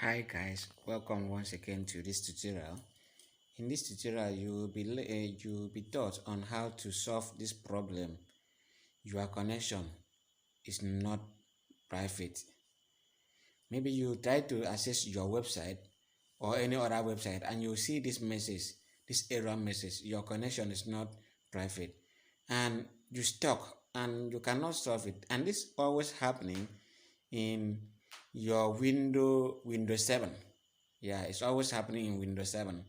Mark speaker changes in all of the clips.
Speaker 1: Hi guys, welcome once again to this tutorial. In this tutorial, you'll be taught on how to solve this problem. Your connection is not private. Maybe you try to access your website or any other website and you see this message, this error message, your connection is not private, and you stuck and you cannot solve it. And this always happening in your Windows 7. Yeah, it's always happening in Windows 7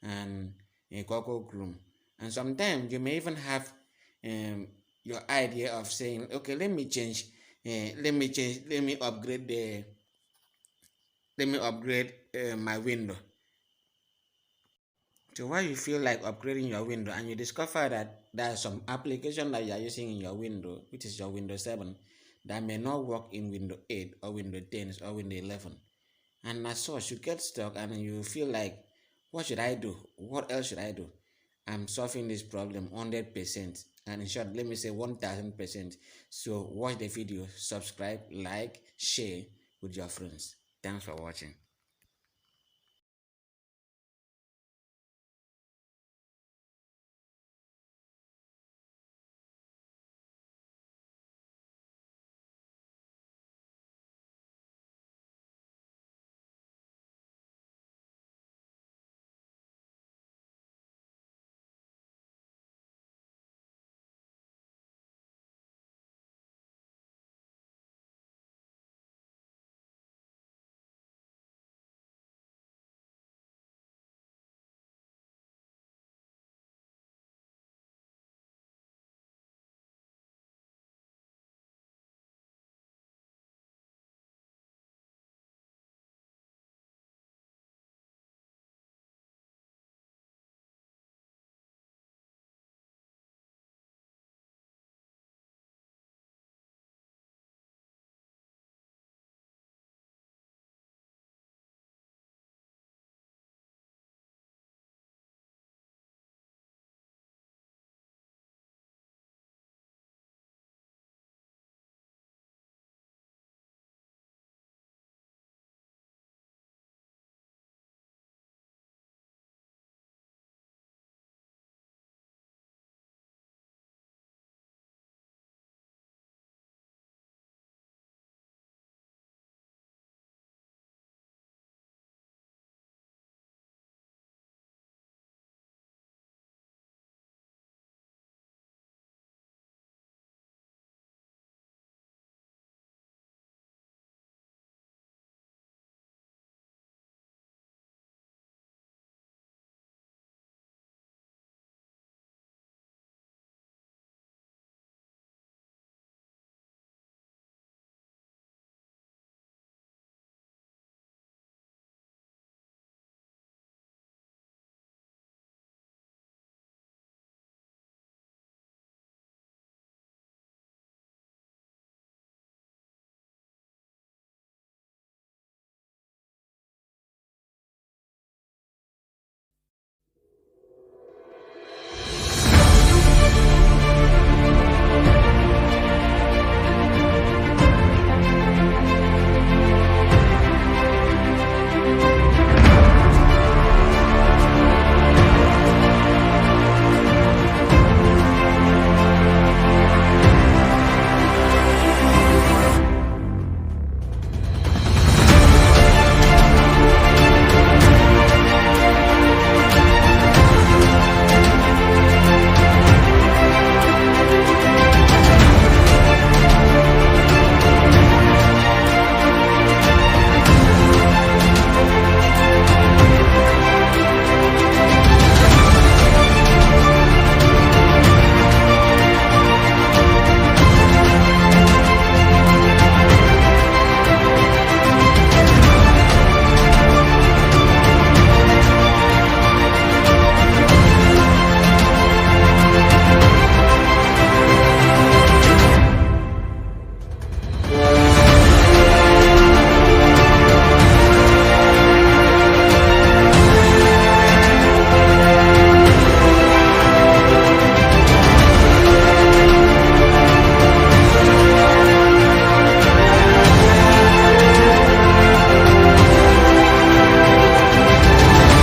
Speaker 1: and in Google Chrome. And sometimes you may even have um, your idea of saying, okay, let me upgrade my window. So while you feel like upgrading your window and you discover that there are some application that you are using in your window, which is your Windows 7, that may not work in Windows 8 or Windows 10 or Windows 11. And as such, you get stuck and you feel like, what should I do? What else should I do? I'm solving this problem 100%. And in short, let me say 1000%. So watch the video, subscribe, like, share with your friends. Thanks for watching.